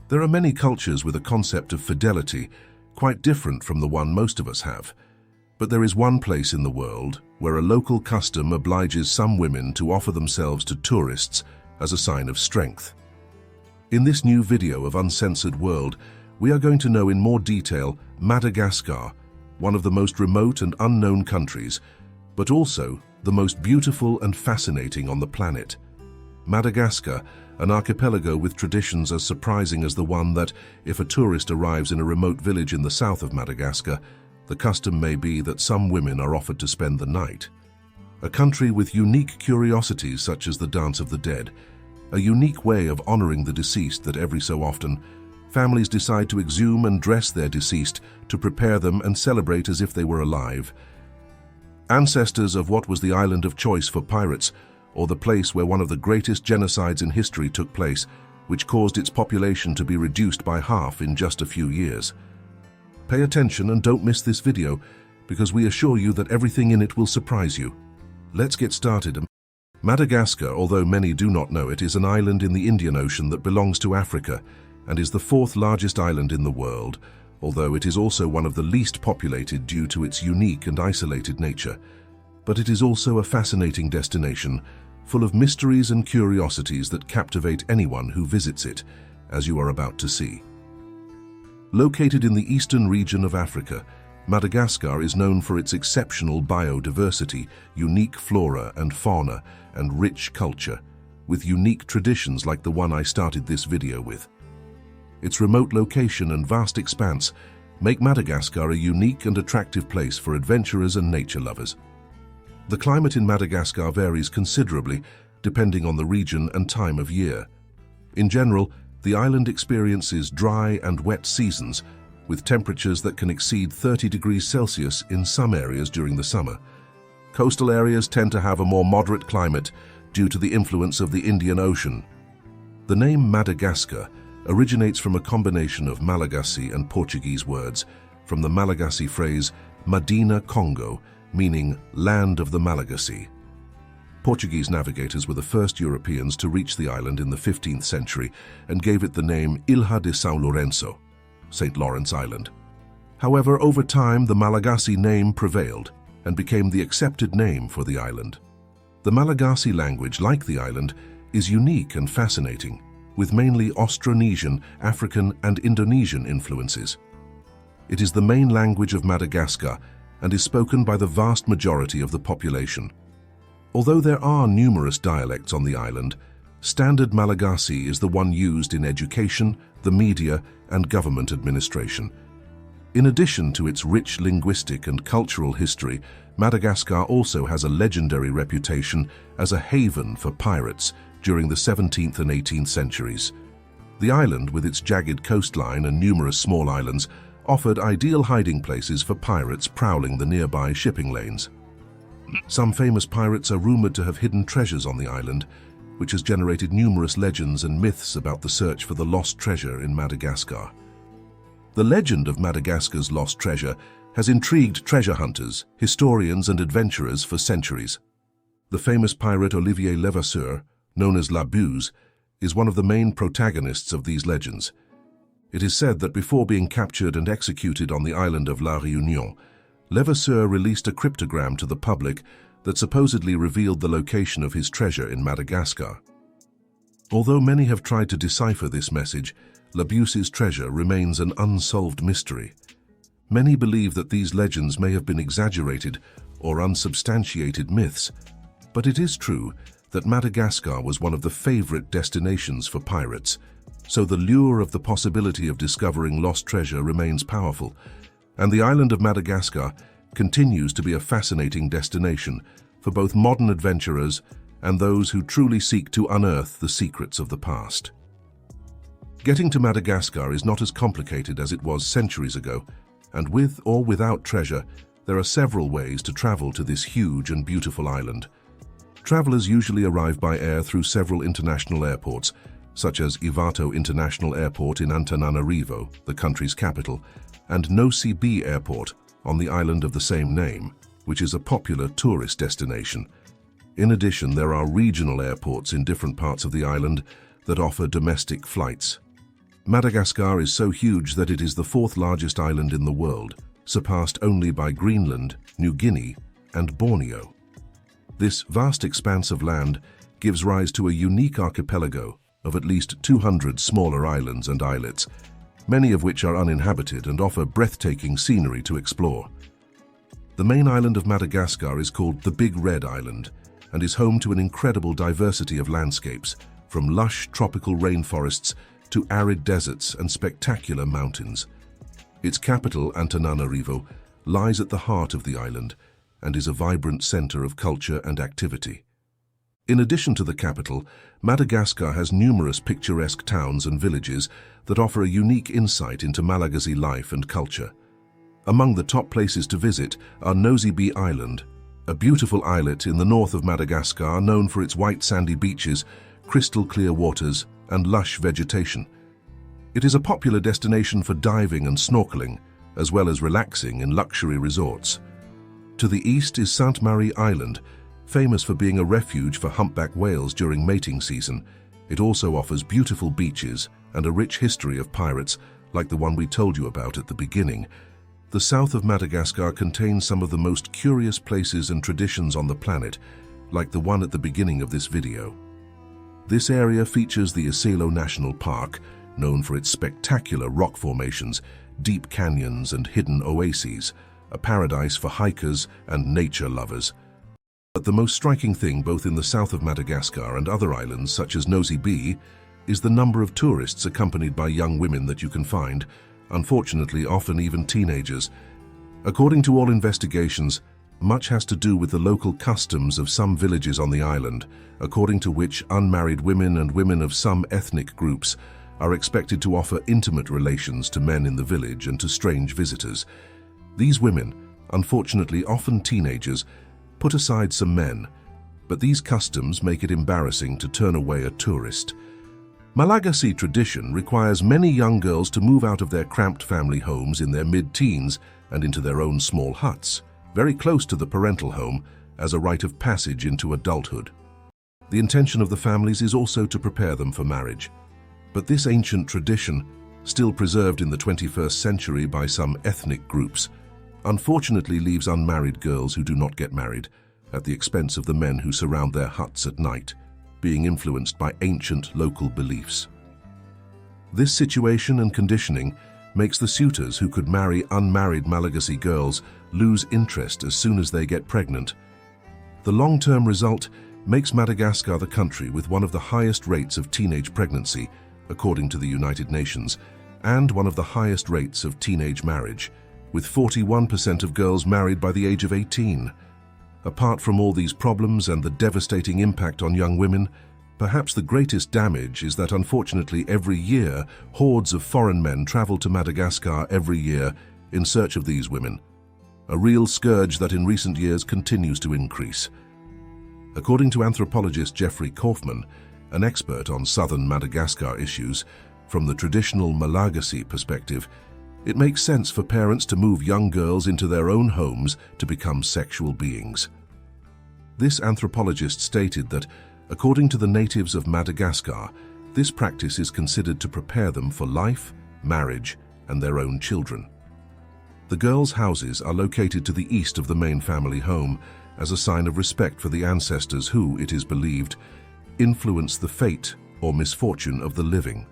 There are many cultures with a concept of fidelity quite different from the one most of us have. But there is one place in the world where a local custom obliges some women to offer themselves to tourists as a sign of strength. In this new video of Uncensored World, we are going to know in more detail Madagascar, one of the most remote and unknown countries, but also the most beautiful and fascinating on the planet. Madagascar, an archipelago with traditions as surprising as the one that, if a tourist arrives in a remote village in the south of Madagascar, the custom may be that some women are offered to spend the night. A country with unique curiosities such as the Dance of the Dead, a unique way of honoring the deceased that every so often, families decide to exhume and dress their deceased to prepare them and celebrate as if they were alive. Ancestors of what was the island of choice for pirates, or the place where one of the greatest genocides in history took place, which caused its population to be reduced by half in just a few years. Pay attention and don't miss this video, because we assure you that everything in it will surprise you. Let's get started. Madagascar, although many do not know it, is an island in the Indian Ocean that belongs to Africa and is the fourth largest island in the world, although it is also one of the least populated due to its unique and isolated nature. But it is also a fascinating destination, full of mysteries and curiosities that captivate anyone who visits it, as you are about to see. Located in the eastern region of Africa, Madagascar is known for its exceptional biodiversity, unique flora and fauna, and rich culture, with unique traditions like the one I started this video with. Its remote location and vast expanse make Madagascar a unique and attractive place for adventurers and nature lovers. The climate in Madagascar varies considerably, depending on the region and time of year. In general, the island experiences dry and wet seasons, with temperatures that can exceed 30 degrees Celsius in some areas during the summer. Coastal areas tend to have a more moderate climate due to the influence of the Indian Ocean. The name Madagascar originates from a combination of Malagasy and Portuguese words, from the Malagasy phrase Medina Congo, meaning land of the Malagasy. Portuguese navigators were the first Europeans to reach the island in the 15th century and gave it the name Ilha de São Lourenço, St. Lawrence Island. However, over time, the Malagasy name prevailed and became the accepted name for the island. The Malagasy language, like the island, is unique and fascinating, with mainly Austronesian, African, and Indonesian influences. It is the main language of Madagascar and is spoken by the vast majority of the population. Although there are numerous dialects on the island, Standard Malagasy is the one used in education, the media, and government administration. In addition to its rich linguistic and cultural history, Madagascar also has a legendary reputation as a haven for pirates during the 17th and 18th centuries. The island, with its jagged coastline and numerous small islands, offered ideal hiding places for pirates prowling the nearby shipping lanes. Some famous pirates are rumored to have hidden treasures on the island, which has generated numerous legends and myths about the search for the lost treasure in Madagascar. The legend of Madagascar's lost treasure has intrigued treasure hunters, historians, and adventurers for centuries. The famous pirate Olivier Levasseur, known as La Buse, is one of the main protagonists of these legends. It is said that before being captured and executed on the island of La Réunion, Levasseur released a cryptogram to the public that supposedly revealed the location of his treasure in Madagascar. Although many have tried to decipher this message, La Buse's treasure remains an unsolved mystery. Many believe that these legends may have been exaggerated or unsubstantiated myths, but it is true that Madagascar was one of the favorite destinations for pirates, so the lure of the possibility of discovering lost treasure remains powerful, and the island of Madagascar continues to be a fascinating destination for both modern adventurers and those who truly seek to unearth the secrets of the past. Getting to Madagascar is not as complicated as it was centuries ago, and with or without treasure, there are several ways to travel to this huge and beautiful island. Travelers usually arrive by air through several international airports, such as Ivato International Airport in Antananarivo, the country's capital, and Nosy Be Airport on the island of the same name, which is a popular tourist destination. In addition, there are regional airports in different parts of the island that offer domestic flights. Madagascar is so huge that it is the fourth largest island in the world, surpassed only by Greenland, New Guinea, and Borneo. This vast expanse of land gives rise to a unique archipelago of at least 200 smaller islands and islets, many of which are uninhabited and offer breathtaking scenery to explore. The main island of Madagascar is called the Big Red Island and is home to an incredible diversity of landscapes, from lush tropical rainforests to arid deserts and spectacular mountains. Its capital, Antananarivo, lies at the heart of the island and is a vibrant center of culture and activity. In addition to the capital, Madagascar has numerous picturesque towns and villages that offer a unique insight into Malagasy life and culture. Among the top places to visit are Nosy Be Island, a beautiful islet in the north of Madagascar known for its white sandy beaches, crystal clear waters, and lush vegetation. It is a popular destination for diving and snorkeling, as well as relaxing in luxury resorts. To the east is Sainte-Marie Island, famous for being a refuge for humpback whales during mating season. It also offers beautiful beaches and a rich history of pirates, like the one we told you about at the beginning. The south of Madagascar contains some of the most curious places and traditions on the planet, like the one at the beginning of this video. This area features the Aselo National Park, known for its spectacular rock formations, deep canyons and hidden oases, a paradise for hikers and nature lovers. But the most striking thing both in the south of Madagascar and other islands such as Nosy Be is the number of tourists accompanied by young women that you can find, unfortunately often even teenagers. According to all investigations, much has to do with the local customs of some villages on the island, according to which unmarried women and women of some ethnic groups are expected to offer intimate relations to men in the village and to strange visitors. These women, unfortunately often teenagers, put aside some men, but these customs make it embarrassing to turn away a tourist. Malagasy tradition requires many young girls to move out of their cramped family homes in their mid-teens and into their own small huts, very close to the parental home, as a rite of passage into adulthood. The intention of the families is also to prepare them for marriage. But this ancient tradition, still preserved in the 21st century by some ethnic groups, unfortunately leaves unmarried girls who do not get married at the expense of the men who surround their huts at night, being influenced by ancient local beliefs. This situation and conditioning makes the suitors who could marry unmarried Malagasy girls lose interest as soon as they get pregnant. The long-term result makes Madagascar the country with one of the highest rates of teenage pregnancy, according to the United Nations, and one of the highest rates of teenage marriage, with 41% of girls married by the age of 18. Apart from all these problems and the devastating impact on young women, perhaps the greatest damage is that unfortunately every year hordes of foreign men travel to Madagascar every year in search of these women, a real scourge that in recent years continues to increase. According to anthropologist Jeffrey Kaufman, an expert on southern Madagascar issues, from the traditional Malagasy perspective, it makes sense for parents to move young girls into their own homes to become sexual beings. This anthropologist stated that, according to the natives of Madagascar, this practice is considered to prepare them for life, marriage, and their own children. The girls' houses are located to the east of the main family home as a sign of respect for the ancestors who, it is believed, influence the fate or misfortune of the living.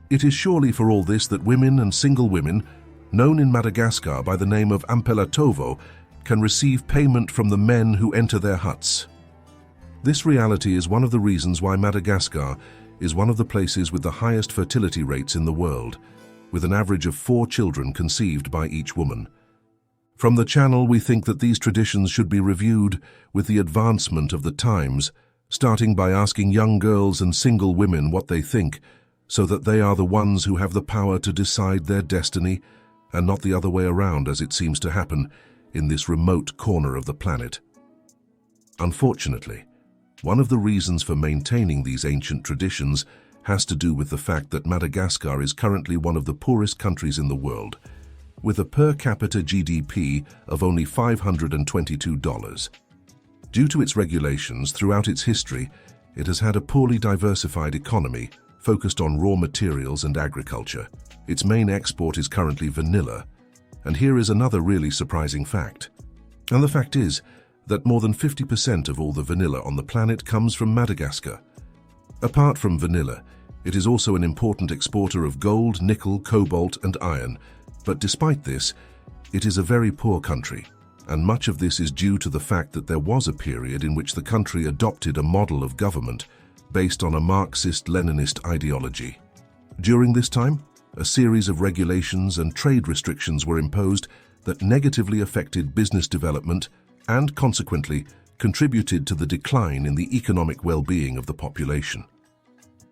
It is surely for all this that women and single women, known in Madagascar by the name of Ampelatovo, can receive payment from the men who enter their huts. This reality is one of the reasons why Madagascar is one of the places with the highest fertility rates in the world, with an average of 4 children conceived by each woman. From the channel, we think that these traditions should be reviewed with the advancement of the times, starting by asking young girls and single women what they think, so that they are the ones who have the power to decide their destiny, and not the other way around as it seems to happen in this remote corner of the planet. Unfortunately, one of the reasons for maintaining these ancient traditions has to do with the fact that Madagascar is currently one of the poorest countries in the world, with a per capita GDP of only $522. Due to its regulations throughout its history, it has had a poorly diversified economy, focused on raw materials and agriculture. Its main export is currently vanilla. And here is another really surprising fact. And the fact is that more than 50% of all the vanilla on the planet comes from Madagascar. Apart from vanilla, it is also an important exporter of gold, nickel, cobalt, and iron. But despite this, it is a very poor country. And much of this is due to the fact that there was a period in which the country adopted a model of government based on a Marxist-Leninist ideology. During this time, a series of regulations and trade restrictions were imposed that negatively affected business development and, consequently, contributed to the decline in the economic well-being of the population.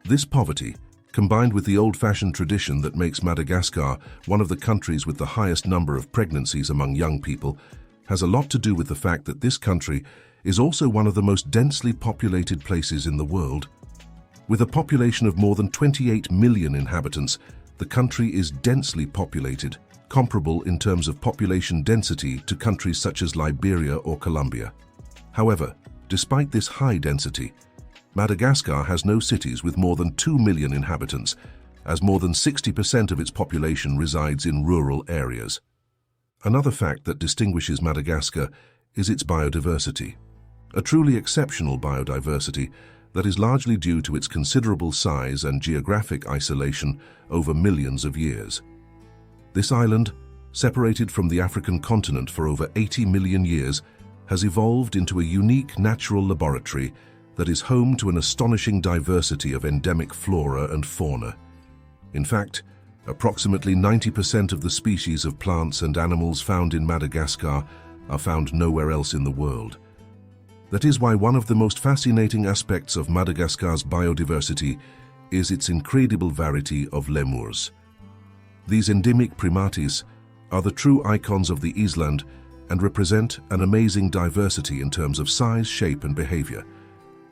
This poverty, combined with the old-fashioned tradition that makes Madagascar one of the countries with the highest number of pregnancies among young people, has a lot to do with the fact that this country is also one of the most densely populated places in the world. With a population of more than 28 million inhabitants, the country is densely populated, comparable in terms of population density to countries such as Liberia or Colombia. However, despite this high density, Madagascar has no cities with more than 2 million inhabitants, as more than 60% of its population resides in rural areas. Another fact that distinguishes Madagascar is its biodiversity, a truly exceptional biodiversity that is largely due to its considerable size and geographic isolation over millions of years. This island, separated from the African continent for over 80 million years, has evolved into a unique natural laboratory that is home to an astonishing diversity of endemic flora and fauna. In fact, approximately 90% of the species of plants and animals found in Madagascar are found nowhere else in the world. That is why one of the most fascinating aspects of Madagascar's biodiversity is its incredible variety of lemurs. These endemic primates are the true icons of the island and represent an amazing diversity in terms of size, shape, and behavior.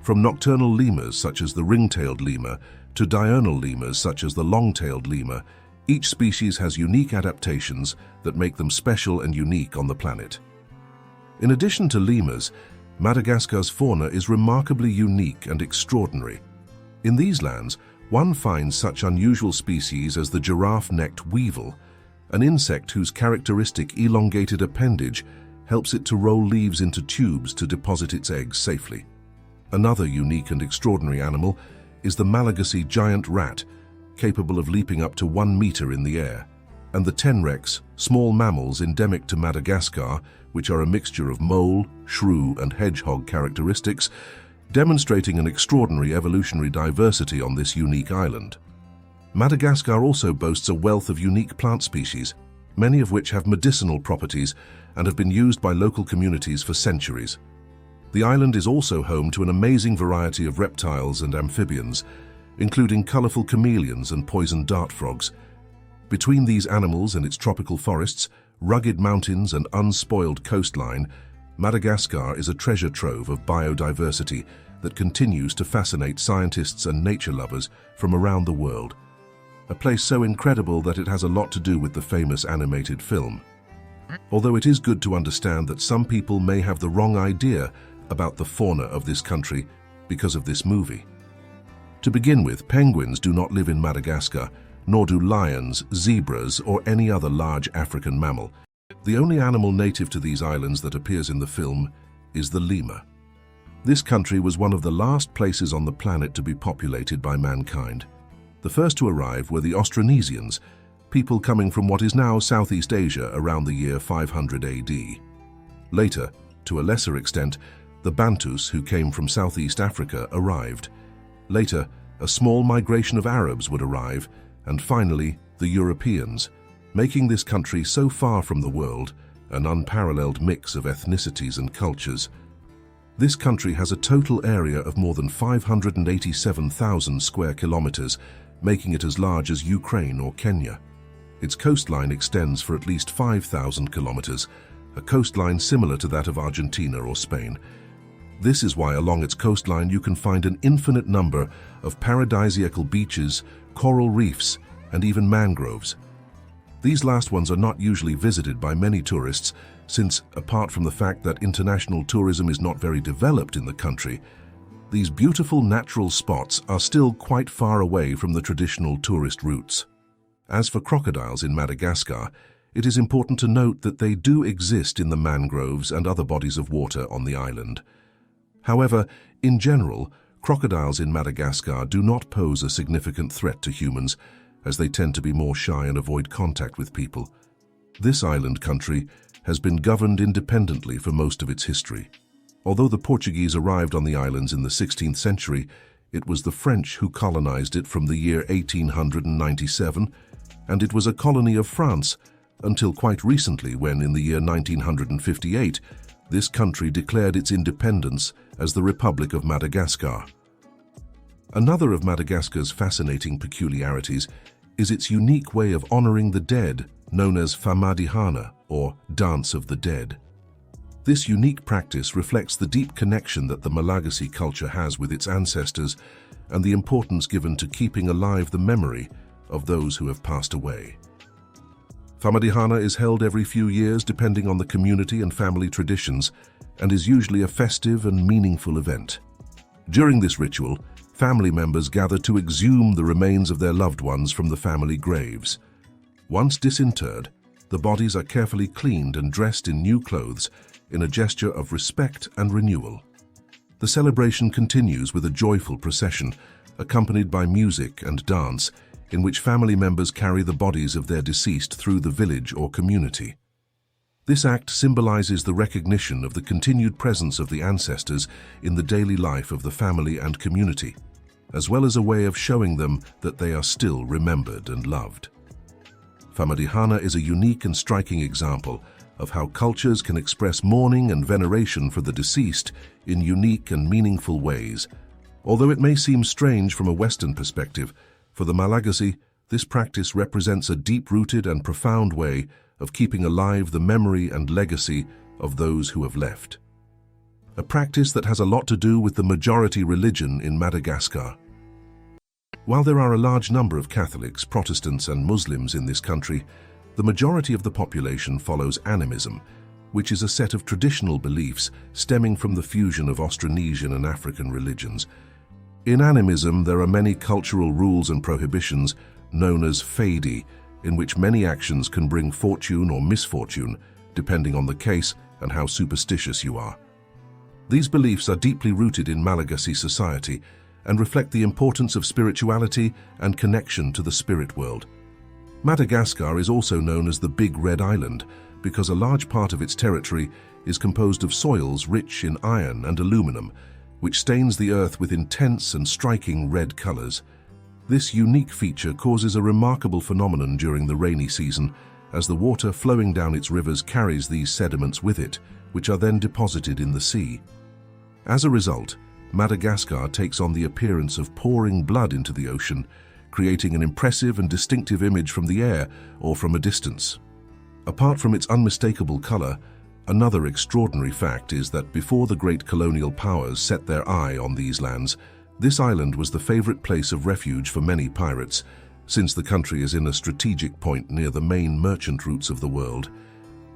From nocturnal lemurs such as the ring-tailed lemur to diurnal lemurs such as the long-tailed lemur, each species has unique adaptations that make them special and unique on the planet. In addition to lemurs, Madagascar's fauna is remarkably unique and extraordinary. In these lands, one finds such unusual species as the giraffe-necked weevil, an insect whose characteristic elongated appendage helps it to roll leaves into tubes to deposit its eggs safely. Another unique and extraordinary animal is the Malagasy giant rat, capable of leaping up to 1 meter in the air, and the tenrecs, small mammals endemic to Madagascar, which are a mixture of mole, shrew, and hedgehog characteristics, demonstrating an extraordinary evolutionary diversity on this unique island. Madagascar also boasts a wealth of unique plant species, many of which have medicinal properties and have been used by local communities for centuries. The island is also home to an amazing variety of reptiles and amphibians, including colorful chameleons and poison dart frogs. Between these animals and its tropical forests, rugged mountains, and unspoiled coastline, Madagascar is a treasure trove of biodiversity that continues to fascinate scientists and nature lovers from around the world. A place so incredible that it has a lot to do with the famous animated film. Although it is good to understand that some people may have the wrong idea about the fauna of this country because of this movie. To begin with, penguins do not live in Madagascar, nor do lions, zebras, or any other large African mammal. The only animal native to these islands that appears in the film is the lemur. This country was one of the last places on the planet to be populated by mankind. The first to arrive were the Austronesians, people coming from what is now Southeast Asia around the year 500 AD. Later, to a lesser extent, the Bantus, who came from Southeast Africa, arrived. Later, a small migration of Arabs would arrive, and finally, the Europeans, making this country so far from the world, an unparalleled mix of ethnicities and cultures. This country has a total area of more than 587,000 square kilometers, making it as large as Ukraine or Kenya. Its coastline extends for at least 5,000 kilometers, a coastline similar to that of Argentina or Spain. This is why along its coastline you can find an infinite number of paradisiacal beaches, coral reefs, and even mangroves. These last ones are not usually visited by many tourists, since, apart from the fact that international tourism is not very developed in the country, These beautiful natural spots are still quite far away from the traditional tourist routes. As for crocodiles in Madagascar, it is important to note that they do exist in the mangroves and other bodies of water on the island. However, in general, crocodiles in Madagascar do not pose a significant threat to humans, as they tend to be more shy and avoid contact with people. This island country has been governed independently for most of its history. Although the Portuguese arrived on the islands in the 16th century, it was the French who colonized it from the year 1897, and it was a colony of France until quite recently when, in the year 1958, this country declared its independence as the Republic of Madagascar. Another of Madagascar's fascinating peculiarities is its unique way of honoring the dead, known as famadihana, or Dance of the Dead. This unique practice reflects the deep connection that the Malagasy culture has with its ancestors and the importance given to keeping alive the memory of those who have passed away. Famadihana is held every few years depending on the community and family traditions and is usually a festive and meaningful event. During this ritual, family members gather to exhume the remains of their loved ones from the family graves. Once disinterred, the bodies are carefully cleaned and dressed in new clothes in a gesture of respect and renewal. The celebration continues with a joyful procession, accompanied by music and dance, in which family members carry the bodies of their deceased through the village or community. This act symbolizes the recognition of the continued presence of the ancestors in the daily life of the family and community, as well as a way of showing them that they are still remembered and loved. Famadihana is a unique and striking example of how cultures can express mourning and veneration for the deceased in unique and meaningful ways. Although it may seem strange from a Western perspective, for the Malagasy, this practice represents a deep-rooted and profound way of keeping alive the memory and legacy of those who have left. A practice that has a lot to do with the majority religion in Madagascar. While there are a large number of Catholics, Protestants and Muslims in this country, the majority of the population follows animism, which is a set of traditional beliefs stemming from the fusion of Austronesian and African religions. In animism, there are many cultural rules and prohibitions known as fadi, in which many actions can bring fortune or misfortune, depending on the case and how superstitious you are. These beliefs are deeply rooted in Malagasy society and reflect the importance of spirituality and connection to the spirit world. Madagascar is also known as the Big Red Island because a large part of its territory is composed of soils rich in iron and aluminum, which stains the earth with intense and striking red colors. This unique feature causes a remarkable phenomenon during the rainy season, as the water flowing down its rivers carries these sediments with it, which are then deposited in the sea. As a result, Madagascar takes on the appearance of pouring blood into the ocean, creating an impressive and distinctive image from the air or from a distance. Apart from its unmistakable color, another extraordinary fact is that before the great colonial powers set their eye on these lands, this island was the favorite place of refuge for many pirates, since the country is in a strategic point near the main merchant routes of the world.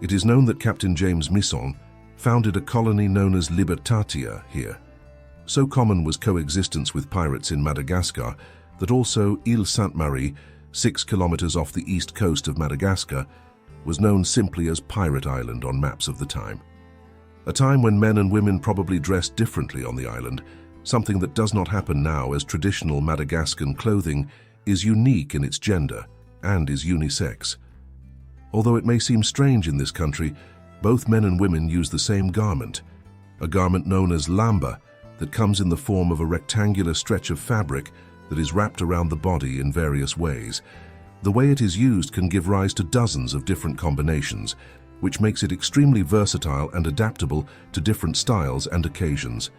It is known that Captain James Misson founded a colony known as Libertatia here. So common was coexistence with pirates in Madagascar that also Île Sainte-Marie, 6 kilometers off the east coast of Madagascar, was known simply as Pirate Island on maps of the time. A time when men and women probably dressed differently on the island, something that does not happen now, as traditional Madagascan clothing is unique in its gender and is unisex. Although it may seem strange in this country, both men and women use the same garment, a garment known as lamba that comes in the form of a rectangular stretch of fabric that is wrapped around the body in various ways. The way it is used can give rise to dozens of different combinations, which makes it extremely versatile and adaptable to different styles and occasions.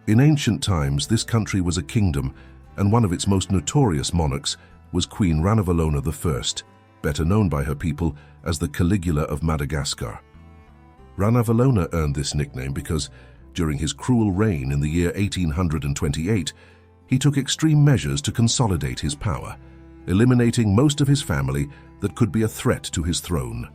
In ancient times, this country was a kingdom, and one of its most notorious monarchs was Queen Ranavalona I, better known by her people as the Caligula of Madagascar. Ranavalona earned this nickname because, during his cruel reign in the year 1828, he took extreme measures to consolidate his power, eliminating most of his family that could be a threat to his throne.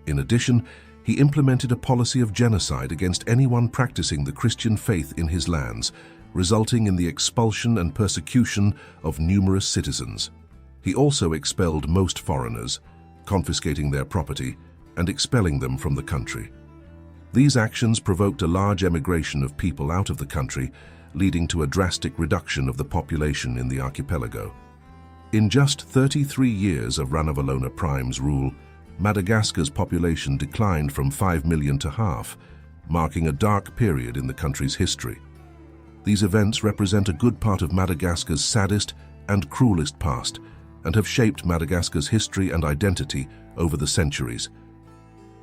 In addition, he implemented a policy of genocide against anyone practicing the Christian faith in his lands, resulting in the expulsion and persecution of numerous citizens. He also expelled most foreigners, confiscating their property and expelling them from the country. These actions provoked a large emigration of people out of the country, leading to a drastic reduction of the population in the archipelago. In just 33 years of Ranavalona I's rule, Madagascar's population declined from 5 million to half, marking a dark period in the country's history. These events represent a good part of Madagascar's saddest and cruelest past, and have shaped Madagascar's history and identity over the centuries.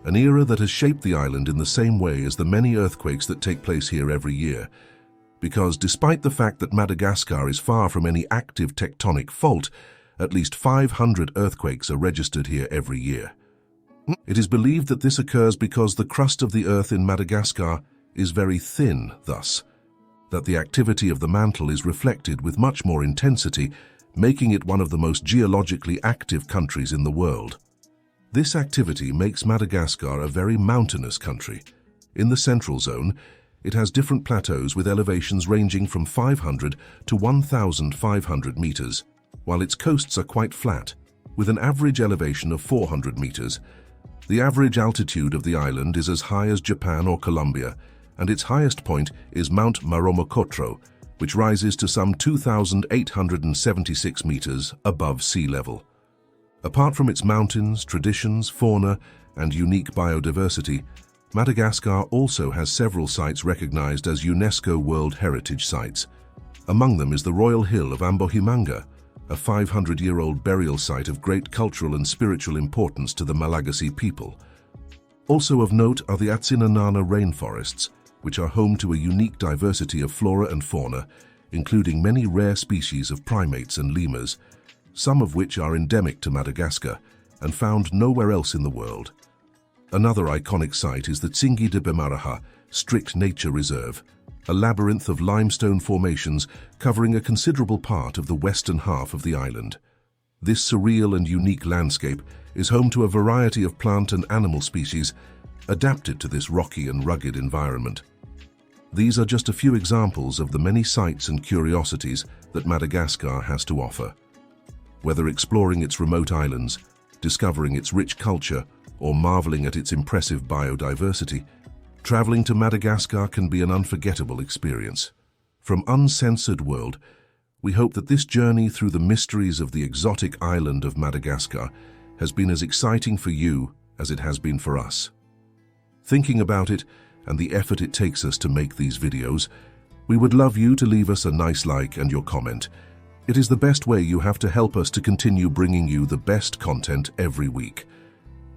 An era that has shaped the island in the same way as the many earthquakes that take place here every year. Because despite the fact that Madagascar is far from any active tectonic fault, at least 500 earthquakes are registered here every year. It is believed that this occurs because the crust of the earth in Madagascar is very thin, thus, that the activity of the mantle is reflected with much more intensity, making it one of the most geologically active countries in the world. This activity makes Madagascar a very mountainous country. In the central zone, it has different plateaus with elevations ranging from 500 to 1,500 meters, while its coasts are quite flat, with an average elevation of 400 meters. The average altitude of the island is as high as Japan or Colombia, and its highest point is Mount Maromokotro, which rises to some 2,876 meters above sea level. Apart from its mountains, traditions, fauna, and unique biodiversity, Madagascar also has several sites recognized as UNESCO World Heritage Sites. Among them is the Royal Hill of Ambohimanga, a 500-year-old burial site of great cultural and spiritual importance to the Malagasy people. Also of note are the Atsinanana rainforests, which are home to a unique diversity of flora and fauna, including many rare species of primates and lemurs, some of which are endemic to Madagascar and found nowhere else in the world. Another iconic site is the Tsingy de Bemaraha Strict Nature Reserve, a labyrinth of limestone formations covering a considerable part of the western half of the island. This surreal and unique landscape is home to a variety of plant and animal species adapted to this rocky and rugged environment. These are just a few examples of the many sights and curiosities that Madagascar has to offer. Whether exploring its remote islands, discovering its rich culture, or marveling at its impressive biodiversity, traveling to Madagascar can be an unforgettable experience. From Uncensored World, we hope that this journey through the mysteries of the exotic island of Madagascar has been as exciting for you as it has been for us. Thinking about it and the effort it takes us to make these videos, we would love you to leave us a nice like and your comment. It is the best way you have to help us to continue bringing you the best content every week.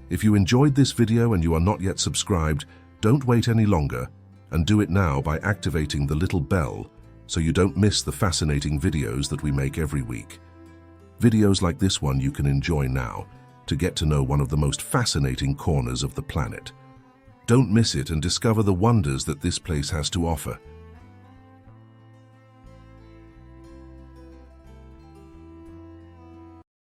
If you enjoyed this video and you are not yet subscribed, don't wait any longer and do it now by activating the little bell so you don't miss the fascinating videos that we make every week. Videos like this one you can enjoy now to get to know one of the most fascinating corners of the planet. Don't miss it and discover the wonders that this place has to offer.